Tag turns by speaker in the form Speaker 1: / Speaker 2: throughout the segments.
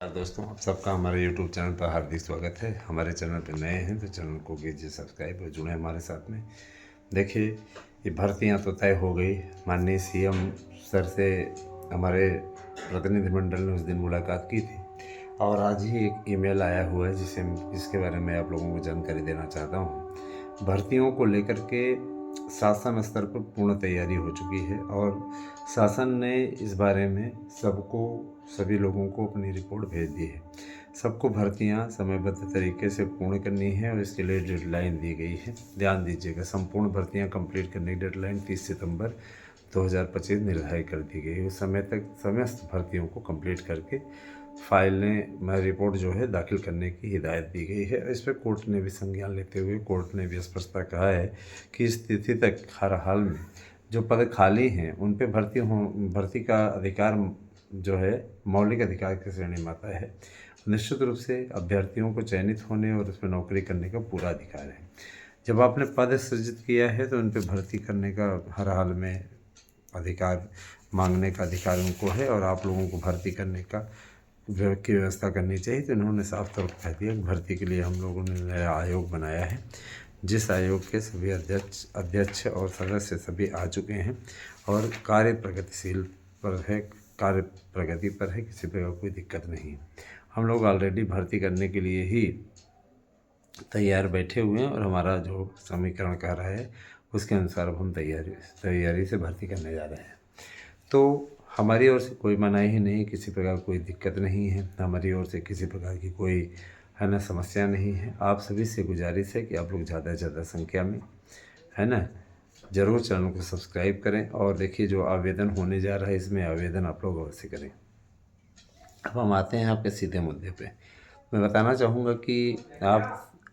Speaker 1: दोस्तों, आप सबका हमारे YouTube चैनल पर हार्दिक स्वागत है। हमारे चैनल पर नए हैं तो चैनल को कीजिए सब्सक्राइब और जुड़े हमारे साथ में। देखिए, ये भर्तियां तो तय हो गई। माननीय सीएम सर से हमारे प्रतिनिधिमंडल ने उस दिन मुलाकात की थी और आज ही एक ईमेल आया हुआ है जिसके बारे में आप लोगों को जानकारी देना चाहता हूँ। भर्तियों को लेकर के शासन स्तर पर पूर्ण तैयारी हो चुकी है और शासन ने इस बारे में सभी लोगों को अपनी रिपोर्ट भेज दी है। सबको भर्तियां समयबद्ध तरीके से पूर्ण करनी है और इसके लिए डेडलाइन दी गई है। ध्यान दीजिएगा, संपूर्ण भर्तियां कंप्लीट करने की डेडलाइन 30 सितंबर 2025 निर्धारित कर दी गई है। उस समय तक समस्त भर्तियों को कंप्लीट करके रिपोर्ट जो है दाखिल करने की हिदायत दी गई है। इस पर कोर्ट ने भी संज्ञान लेते हुए कोर्ट ने भी स्पष्टता कहा है कि इस तिथि तक हर हाल में जो पद खाली हैं उन पे भर्ती का अधिकार जो है मौलिक अधिकार की श्रेणी में आता है। निश्चित रूप से अभ्यर्थियों को चयनित होने और उसमें नौकरी करने का पूरा अधिकार है। जब आपने पद सृजित किया है तो उन पर भर्ती करने का हर हाल में अधिकार, मांगने का अधिकार उनको है और आप लोगों को भर्ती करने की व्यवस्था करनी चाहिए। तो इन्होंने साफ तौर पर कह दिया कि भर्ती के लिए हम लोगों ने नया आयोग बनाया है, जिस आयोग के सभी अध्यक्ष और सदस्य सभी आ चुके हैं और कार्य प्रगति पर है, किसी प्रकार कोई दिक्कत नहीं है। हम लोग ऑलरेडी भर्ती करने के लिए ही तैयार बैठे हुए हैं और हमारा जो समीकरण कह रहा है उसके अनुसार अब हम तैयारी से भर्ती करने जा रहे हैं। तो हमारी ओर से कोई मनाही ही नहीं, किसी प्रकार कोई दिक्कत नहीं है, हमारी ओर से किसी प्रकार की कोई है ना समस्या नहीं है। आप सभी से गुजारिश है कि आप लोग ज़्यादा से ज़्यादा संख्या में है ना ज़रूर चैनल को सब्सक्राइब करें और देखिए जो आवेदन होने जा रहा है इसमें आवेदन आप लोग अवश्य करें। अब हम आते हैं आपके सीधे मुद्दे पे। मैं बताना चाहूँगा कि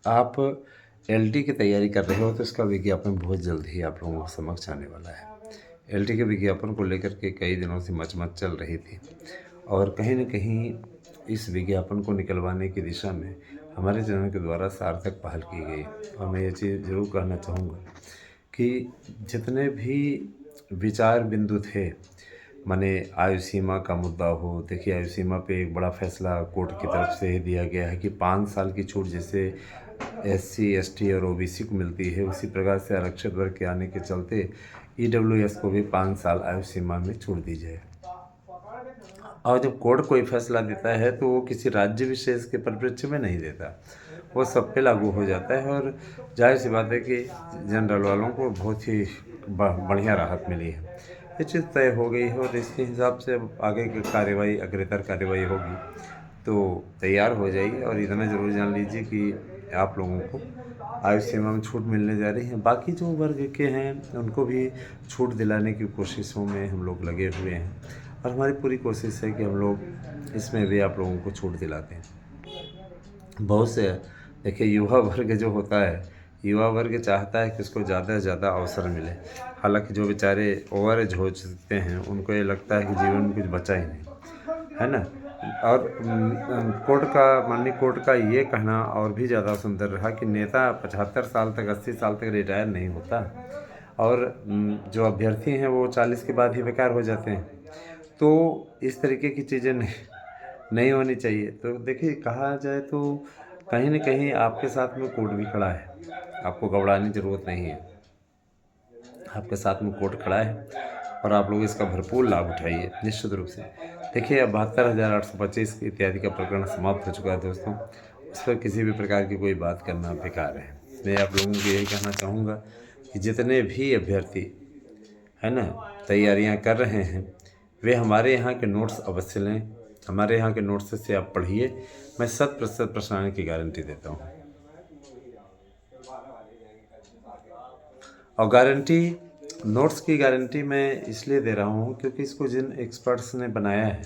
Speaker 1: आप एलटी की तैयारी कर रहे हो तो इसका विज्ञापन बहुत जल्द ही आप लोगों के समक्ष आने वाला है। एलटी के विज्ञापन को लेकर के कई दिनों से मचमच चल रही थी और कहीं न कहीं इस विज्ञापन को निकलवाने की दिशा में हमारे चैनल के द्वारा सार्थक पहल की गई। और मैं ये चीज़ ज़रूर कहना चाहूँगा कि जितने भी विचार बिंदु थे, माने आयु सीमा का मुद्दा हो, देखिए आयु सीमा पे एक बड़ा फैसला कोर्ट की तरफ से दिया गया है कि 5 साल की छूट जैसे एससी, एसटी और ओबीसी को मिलती है उसी प्रकार से आरक्षित वर्ग के आने के चलते ईडब्ल्यूएस को भी 5 साल आयु सीमा में छूट दी जाए। और जब कोर्ट कोई फैसला देता है तो वो किसी राज्य विशेष के परिप्रेक्ष्य में नहीं देता, वो सब पे लागू हो जाता है और जाहिर सी बात है कि जनरल वालों को बहुत ही बढ़िया राहत मिली है। ये चीज़ तय हो गई है और इसके हिसाब से अब आगे की कार्यवाही, अग्रेतर कार्यवाही होगी तो तैयार हो जाइए। और इतना ज़रूर जान लीजिए कि आप लोगों को आयु सीमा में छूट मिलने जा रही है। बाकी जो वर्ग के हैं उनको भी छूट दिलाने की कोशिशों में हम लोग लगे हुए हैं और हमारी पूरी कोशिश है कि हम लोग इसमें भी आप लोगों को छूट दिलाते हैं। बहुत से देखिए युवा वर्ग जो होता है, युवा वर्ग चाहता है कि उसको ज़्यादा से ज़्यादा अवसर मिले। हालांकि जो बेचारे ओवर एज हो चुके हैं उनको ये लगता है कि जीवन में कुछ बचा ही नहीं, है ना। और माननीय कोर्ट का ये कहना और भी ज़्यादा सुंदर रहा कि नेता 75 साल तक, 80 साल तक रिटायर नहीं होता और जो अभ्यर्थी हैं वो 40 के बाद ही बेकार हो जाते हैं। तो इस तरीके की चीज़ें नहीं होनी चाहिए। तो देखिए, कहा जाए तो कहीं न कहीं आपके साथ में कोर्ट भी खड़ा है, आपको घबराने की ज़रूरत नहीं है। आपके साथ में कोर्ट खड़ा है और आप लोग इसका भरपूर लाभ उठाइए निश्चित रूप से। देखिए, अब 72,825 इत्यादि का प्रकरण समाप्त हो चुका है दोस्तों, उस पर किसी भी प्रकार की कोई बात करना बेकार है। मैं आप लोगों को यही कहना चाहूँगा कि जितने भी अभ्यर्थी है ना तैयारियां कर रहे हैं वे हमारे यहाँ के नोट्स अवश्य लें। हमारे यहाँ के नोट्स से आप पढ़िए, मैं 100% प्रश्न आने की गारंटी देता हूँ। और नोट्स की गारंटी मैं इसलिए दे रहा हूँ क्योंकि इसको जिन एक्सपर्ट्स ने बनाया है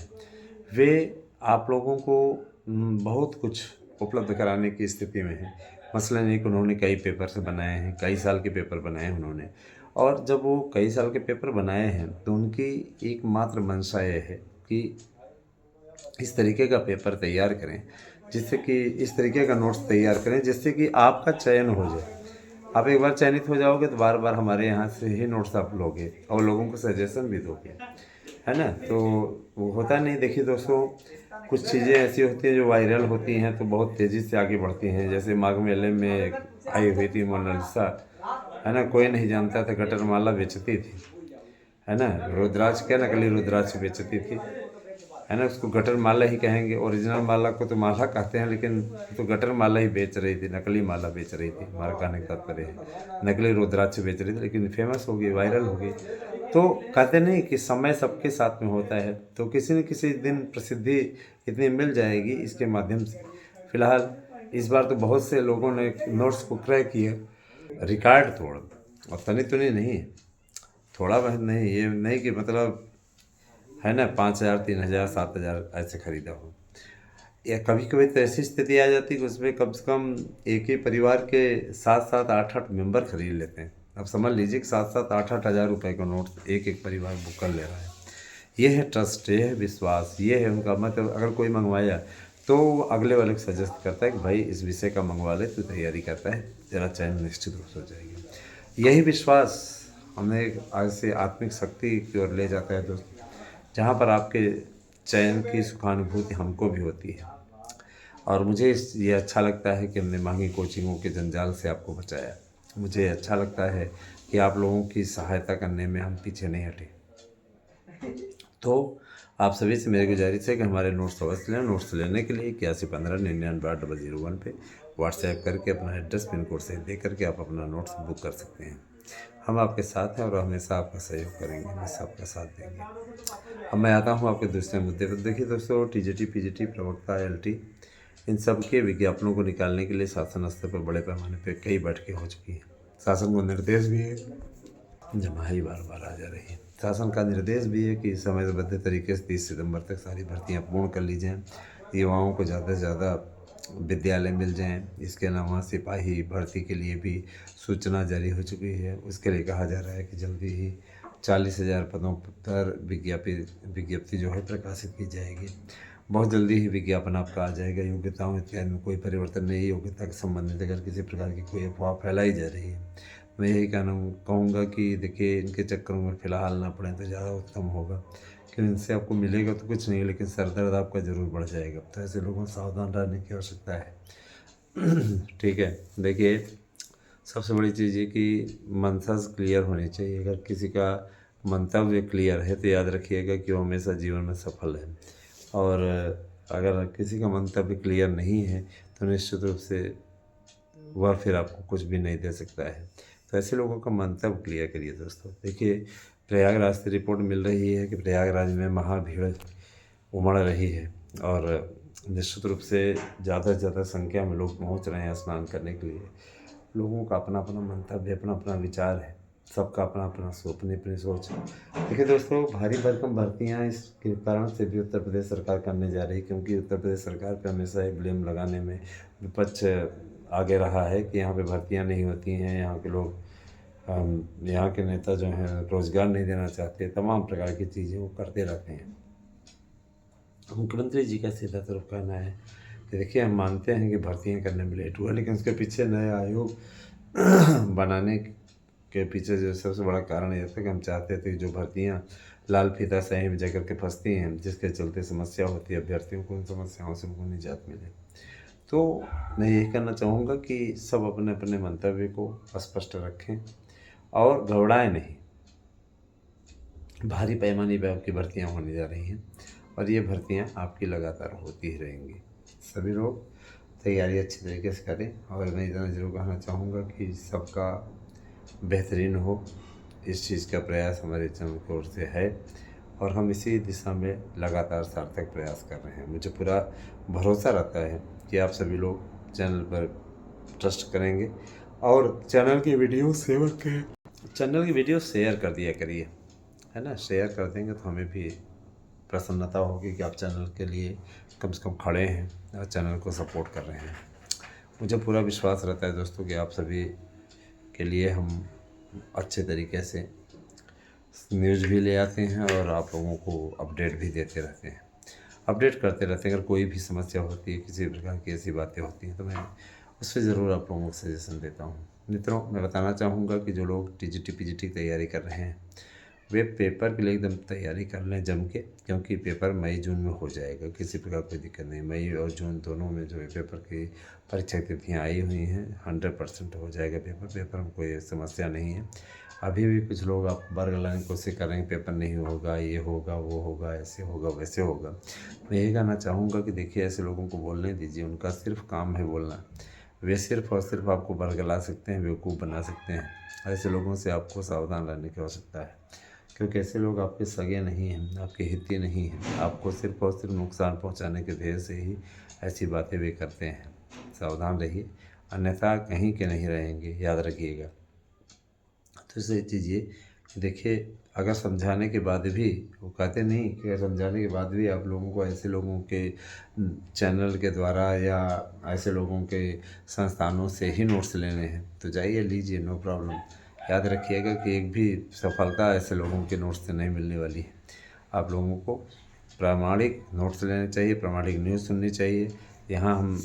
Speaker 1: वे आप लोगों को बहुत कुछ उपलब्ध कराने की स्थिति में है। मसलन एक उन्होंने कई पेपर्स बनाए हैं, कई साल के पेपर बनाए हैं उन्होंने, और जब वो कई साल के पेपर बनाए हैं तो उनकी एकमात्र मंशा ये है कि इस तरीके का पेपर तैयार करें जिससे कि इस तरीके का नोट्स तैयार करें जिससे कि आपका चयन हो जाए। आप एक बार चयनित हो जाओगे तो बार बार हमारे यहाँ से ही नोट्स आप लोगे और लोगों को सजेशन भी दोगे, है ना। तो वो होता नहीं। देखिए दोस्तों, कुछ चीज़ें ऐसी होती हैं जो वायरल होती हैं तो बहुत तेज़ी से आगे बढ़ती हैं। जैसे माघ मेले में आई हुई थी मोनालिसा, है ना। कोई नहीं जानता था, गटर माला बेचती थी, है ना। रुद्राक्ष क्या, नकली रुद्राक्ष बेचती थी, है ना। उसको गटर माला ही कहेंगे, ओरिजिनल माला को तो माला कहते हैं, लेकिन तो गटर माला ही बेच रही थी, नकली माला बेच रही थी। हमारा कहने का तात्पर्य है नकली रुद्राक्ष बेच रही थी, लेकिन फेमस हो गई, वायरल हो गई। तो कहते नहीं कि समय सबके साथ में होता है, तो किसी न किसी दिन प्रसिद्धि इतनी मिल जाएगी इसके माध्यम से। फिलहाल इस बार तो बहुत से लोगों ने नोट्स को क्रैक किया, रिकॉर्ड तोड़, और तनी तुनी नहीं, थोड़ा बहुत नहीं, ये नहीं कि मतलब है ना 5,000 3,000 7,000 ऐसे खरीदा हो। या कभी कभी तो ऐसी स्थिति आ जाती है कि उसमें कम से कम एक ही परिवार के 7-7 8-8 मेंबर खरीद लेते हैं। अब समझ लीजिए कि 7-7 8-8 हज़ार रुपए का नोट एक एक परिवार बुक कर ले रहा है। ये है ट्रस्ट, ये है विश्वास, ये है उनका मतलब। अगर कोई मंगवाया तो वो अगले वाले को सजेस्ट करता है कि भाई इस विषय का मंगवा ले, तू तैयारी करता है, तेरा चयन निश्चित रूप से हो जाएगी। यही विश्वास हमें आज से आत्मिक शक्ति की ओर ले जाता है दोस्तों, जहाँ पर आपके चयन की सुखानुभूति हमको भी होती है। और मुझे ये अच्छा लगता है कि हमने महंगी कोचिंगों के जंजाल से आपको बचाया। मुझे अच्छा लगता है कि आप लोगों की सहायता करने में हम पीछे नहीं हटे। तो आप सभी से मेरी गुजारिश है कि हमारे नोट्स अवश्य लें। नोट्स लेने के लिए 8115 99 पे व्हाट्सएप करके अपना एड्रेस पिन कोड से दे करके आप अपना नोट्स बुक कर सकते हैं। हम आपके साथ हैं और हमेशा आपका सहयोग करेंगे, हमेशा आपका साथ देंगे। अब मैं आता हूँ आपके दूसरे मुद्दे पर। देखिए दोस्तों, टीजीटी पीजीटी प्रवक्ता एलटी इन सब के विज्ञापनों को निकालने के लिए शासन स्तर पर बड़े पैमाने पर कई बैठकें हो चुकी हैं। शासन को निर्देश भी है, जमाई बार बार आ जा रही है। शासन का निर्देश भी है कि समयबद्ध तरीके से 30 सितंबर तक सारी भर्तियां पूर्ण कर ली जाएँ, युवाओं को ज़्यादा से ज़्यादा विद्यालय मिल जाएँ। इसके अलावा सिपाही भर्ती के लिए भी सूचना जारी हो चुकी है। उसके लिए कहा जा रहा है कि जल्दी ही 40,000 पदों पर विज्ञप्ति जो है प्रकाशित की जाएगी। बहुत जल्दी ही विज्ञापन आपका आ जाएगा। योग्यताओं इत्यादि में कोई परिवर्तन नहीं। योग्यता के संबंधित अगर किसी प्रकार की कोई अफवाह फैलाई जा रही है, मैं यही कहूँगा कि देखिए इनके चक्करों में फ़िलहाल ना पड़ें तो ज़्यादा उत्तम होगा, क्योंकि इनसे आपको मिलेगा तो कुछ नहीं, लेकिन सर दर्द आपका ज़रूर बढ़ जाएगा। तो ऐसे लोगों को सावधान रहने की आवश्यकता है। ठीक है। देखिए, सबसे बड़ी चीज़ ये कि मंशा क्लियर होनी चाहिए। अगर किसी का मंतव्य क्लियर है तो याद रखिएगा कि वो हमेशा जीवन में सफल है, और अगर किसी का मंतव्य क्लियर नहीं है तो निश्चित रूप से वह फिर आपको कुछ भी नहीं दे सकता है। तो ऐसे लोगों का मंतव्य क्लियर करिए दोस्तों। देखिए, प्रयागराज से रिपोर्ट मिल रही है कि प्रयागराज में महाभीड़ उमड़ रही है, और निश्चित रूप से ज़्यादा से ज़्यादा संख्या में लोग पहुंच रहे हैं स्नान करने के लिए। लोगों का अपना अपना मंतव्य, अपना अपना विचार है, सबका अपना अपना अपनी अपनी सोच है। देखिए दोस्तों, भारी भरकम भर्तियाँ इसके कारण से भी उत्तर प्रदेश सरकार करने जा रही है, क्योंकि उत्तर प्रदेश सरकार पर हमेशा ही ब्लेम लगाने में विपक्ष आगे रहा है कि यहाँ पे भर्तियाँ नहीं होती हैं, यहाँ के लोग यहाँ के नेता जो हैं रोज़गार नहीं देना चाहते, तमाम प्रकार की चीज़ें वो करते रहते हैं। मुख्यमंत्री जी का सीधा तरफ कहना है कि देखिए, हम मानते हैं कि भर्तियाँ करने में लेट हुआ, लेकिन उसके पीछे नए आयोग बनाने के पीछे जो सबसे बड़ा कारण ये था कि हम चाहते थे कि जो भर्तियाँ लाल फीता सही में जगह के फंसती हैं, जिसके चलते समस्या होती है अभ्यर्थियों को, उन समस्याओं से उनको निजात मिले। तो मैं यही कहना चाहूँगा कि सब अपने अपने मंतव्य को स्पष्ट रखें और घबराएं नहीं। भारी पैमाने पर आपकी भर्तियाँ होने जा रही हैं, और ये भर्तियाँ आपकी लगातार होती ही रहेंगी। सभी लोग तैयारी अच्छी तरीके से करें, और मैं इतना ज़रूर कहना चाहूँगा कि सबका बेहतरीन हो, इस चीज़ का प्रयास हमारे चैनल की ओर से है, और हम इसी दिशा में लगातार सार्थक प्रयास कर रहे हैं। मुझे पूरा भरोसा रहता है कि आप सभी लोग चैनल पर ट्रस्ट करेंगे और चैनल की वीडियो शेयर कर दिया करिए, है ना। शेयर कर देंगे तो हमें भी प्रसन्नता होगी कि आप चैनल के लिए कम से कम खड़े हैं और चैनल को सपोर्ट कर रहे हैं। मुझे पूरा विश्वास रहता है दोस्तों कि आप सभी के लिए हम अच्छे तरीके से न्यूज़ भी ले आते हैं और आप लोगों को अपडेट भी देते रहते हैं, अपडेट करते रहते हैं। अगर कोई भी समस्या होती है, किसी प्रकार की ऐसी बातें होती हैं, तो मैं उस पर ज़रूर आप लोगों को सजेशन देता हूँ। मित्रों, मैं बताना चाहूँगा कि जो लोग टीजीटी पीजीटी की तैयारी कर रहे हैं वे पेपर के लिए एकदम तैयारी कर लें जम के, क्योंकि पेपर मई जून में हो जाएगा, किसी प्रकार कोई दिक्कत नहीं। मई और जून दोनों में जो है पेपर की परीक्षा तिथियाँ आई हुई हैं, 100% हो जाएगा पेपर में कोई समस्या नहीं है। अभी भी कुछ लोग आप वर्ग लाने की कोशिश कर रहे हैं, पेपर नहीं होगा, ये होगा, वो होगा, ऐसे होगा, वैसे होगा। मैं यही कहना चाहूँगा कि देखिए, ऐसे लोगों को बोलने दीजिए, उनका सिर्फ काम है बोलना। वे सिर्फ और सिर्फ आपको बरगला सकते हैं, बेवकूफ़ बना सकते हैं। ऐसे लोगों से आपको सावधान रहने की आवश्यकता है, क्योंकि ऐसे लोग आपके सगे नहीं हैं, आपके हिती नहीं हैं। आपको सिर्फ और सिर्फ नुकसान पहुंचाने के ध्येय से ही ऐसी बातें वे करते हैं। सावधान रहिए, अन्यथा कहीं के नहीं रहेंगे, याद रखिएगा। दूसरी चीज़ ये कि देखिए, अगर समझाने के बाद भी, वो कहते नहीं कि अगर समझाने के बाद भी आप लोगों को ऐसे लोगों के चैनल के द्वारा या ऐसे लोगों के संस्थानों से ही नोट्स लेने हैं, तो जाइए लीजिए, नो प्रॉब्लम। याद रखिएगा कि एक भी सफलता ऐसे लोगों के नोट्स से नहीं मिलने वाली है। आप लोगों को प्रामाणिक नोट्स लेने चाहिए, प्रामाणिक न्यूज़ सुननी चाहिए। यहाँ हम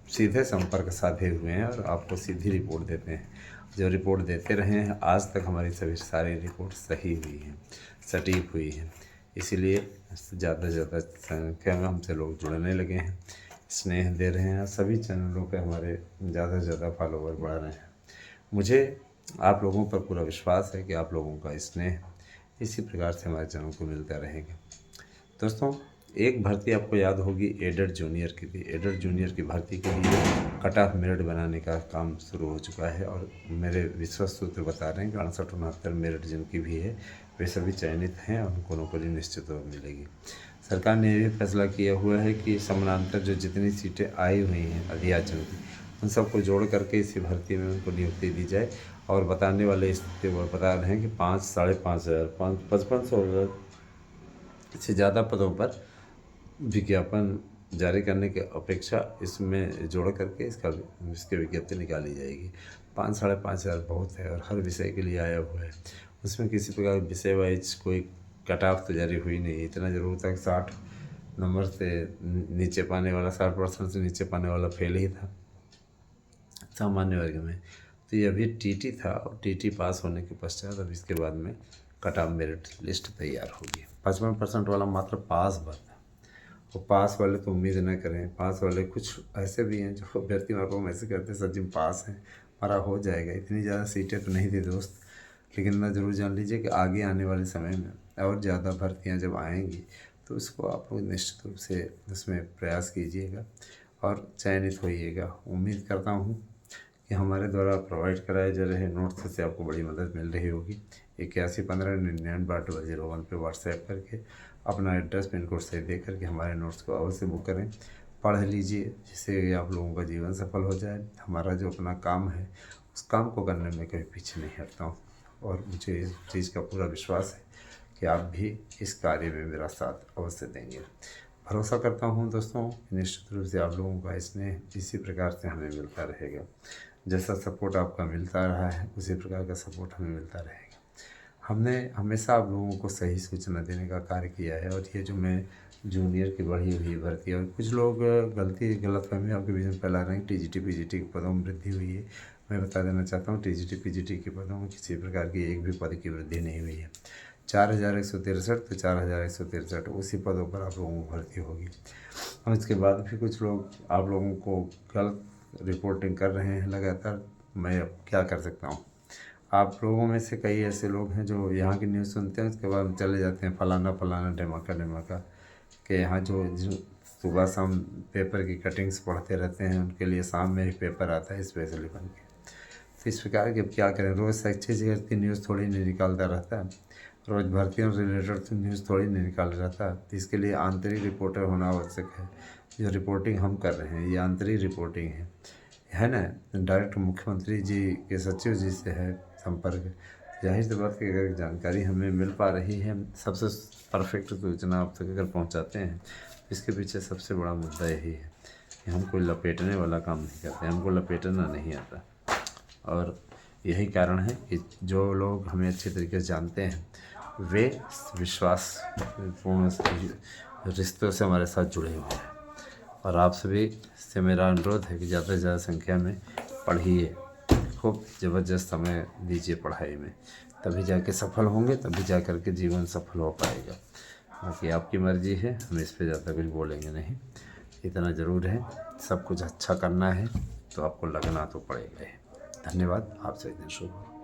Speaker 1: सीधे संपर्क साधे हुए हैं और आपको सीधी रिपोर्ट देते हैं। जो रिपोर्ट देते रहे हैं आज तक, हमारी सभी सारी रिपोर्ट सही हुई हैं, सटीक हुई हैं। इसीलिए ज़्यादा से ज़्यादा संख्या में हमसे लोग जुड़ने लगे हैं, स्नेह दे रहे हैं। सभी चैनलों पे हमारे ज़्यादा से ज़्यादा फॉलोवर बढ़ रहे हैं। मुझे आप लोगों पर पूरा विश्वास है कि आप लोगों का स्नेह इसी प्रकार से हमारे चैनल को मिलता रहेगा। दोस्तों, एक भर्ती आपको याद होगी, एडेड जूनियर की थी। एडेड जूनियर की भर्ती के लिए कट ऑफ मेरिट बनाने का काम शुरू हो चुका है और मेरे विश्वस्त सूत्र बता रहे हैं कि 68-69 मेरिट जिनकी भी है, वे सभी चयनित हैं और उनको नौकरी निश्चित मिलेगी। सरकार ने यह भी फैसला किया हुआ है कि समानांतर जो जितनी सीटें आई हुई हैं अध्याचन की, उन सबको जोड़ करके इसी भर्ती में उनको नियुक्ति दी जाए। और बताने वाले इस बता रहे हैं कि 5, 5,500, 5500 से ज़्यादा पदों पर विज्ञापन जारी करने की अपेक्षा इसमें जोड़ करके इसकी विज्ञप्ति निकाली जाएगी। 5, 5,500 बहुत है और हर विषय के लिए आया हुआ है। उसमें किसी प्रकार विषय वाइज कोई कट ऑफ तो जारी हुई नहीं। इतना ज़रूर था कि 60 नंबर से नीचे पाने वाला, 60% से नीचे पाने वाला फेल ही था सामान्य वर्ग में। तो ये अभी टीटी था और टीटी पास होने के पश्चात अब इसके बाद में कट ऑफ मेरिट लिस्ट तैयार होगी। 55% वाला मात्र पास भर था। और पास वाले तो उम्मीद न करें। पास वाले कुछ ऐसे भी हैं जो अभ्यर्थी मार्गों में ऐसे कहते हैं, सर जी पास हैं, हमारा हो जाएगा। इतनी ज़्यादा सीटें तो नहीं थी दोस्त, लेकिन मैं ज़रूर जान लीजिए कि आगे आने वाले समय में और ज़्यादा भर्तियाँ जब आएंगी तो उसको आप लोग निश्चित रूप से उसमें प्रयास कीजिएगा और चयनित होइएगा। उम्मीद करता हूँ कि हमारे द्वारा प्रोवाइड कराए जा रहे नोट्स से आपको बड़ी मदद मिल रही होगी। 811599/001 पे व्हाट्सएप करके अपना एड्रेस, पिन कोड सही दे करके हमारे नोट्स को अवश्य बुक करें, पढ़ लीजिए, जिससे आप लोगों का जीवन सफल हो जाए। हमारा जो अपना काम है उस काम को करने में कभी पीछे नहीं हटता हूँ और मुझे इस चीज़ का पूरा विश्वास है कि आप भी इस कार्य में मेरा साथ अवश्य देंगे। भरोसा करता हूँ दोस्तों, निश्चित रूप से आप लोगों का स्नेह इसी प्रकार से हमें मिलता रहेगा। जैसा सपोर्ट आपका मिलता रहा है उसी प्रकार का सपोर्ट हमें मिलता रहेगा। हमने हमेशा आप लोगों को सही सूचना देने का कार्य किया है और ये जो मैं जूनियर की बढ़ी हुई भर्ती और कुछ लोग गलतफहमी आपके बीच में फैला रहे हैं, टीजीटी पीजीटी के पदों में वृद्धि हुई है। मैं बता देना चाहता हूँ, टीजीटी पीजीटी के पदों में किसी प्रकार की एक भी पद की वृद्धि नहीं हुई है। 4163 तो 4163 उसी पदों पर आप लोगों को भर्ती होगी। और इसके बाद भी कुछ लोग आप लोगों को गलत रिपोर्टिंग कर रहे हैं लगातार। मैं अब क्या कर सकता हूँ। आप लोगों में से कई ऐसे लोग हैं जो यहाँ की न्यूज़ सुनते हैं, उसके बाद चले जाते हैं फलाना फलाना ढमाका के यहाँ जो सुबह शाम पेपर की कटिंग्स पढ़ते रहते हैं, उनके लिए शाम में ही पेपर आता है स्पेशली बन के। तो इस प्रकार के क्या करें, रोज़ शैक्षिक की न्यूज़ थोड़ी नहीं निकालता रहता है, रोज़ भर्तियों से रिलेटेड न्यूज़ थोड़ी नहीं निकाल रहता। तो इसके लिए आंतरिक रिपोर्टर होना आवश्यक है। जो रिपोर्टिंग हम कर रहे हैं ये आंतरिक रिपोर्टिंग है ना। डायरेक्ट मुख्यमंत्री जी के सचिव जी से है संपर्क। जाहिर सी बात है, अगर जानकारी हमें मिल पा रही है, सबसे परफेक्ट सूचना आप तक अगर पहुंचाते हैं, इसके पीछे सबसे बड़ा मुद्दा यही है कि हम कोई लपेटने वाला काम नहीं करते, हमको लपेटना नहीं आता। और यही कारण है कि जो लोग हमें अच्छे तरीके से जानते हैं वे विश्वासपूर्ण रिश्तों से हमारे साथ जुड़े हुए हैं। और आप सभी से मेरा अनुरोध है कि ज़्यादा से ज़्यादा संख्या में पढ़िए, खूब ज़बरदस्त समय दीजिए पढ़ाई में, तभी जाके सफल होंगे, तभी जा कर के जीवन सफल हो पाएगा। बाकी आपकी मर्ज़ी है, हम इस पे ज़्यादा कुछ बोलेंगे नहीं। इतना ज़रूर है, सब कुछ अच्छा करना है तो आपको लगना तो पड़ेगा ही। धन्यवाद, आपसे दिन शुभ हो।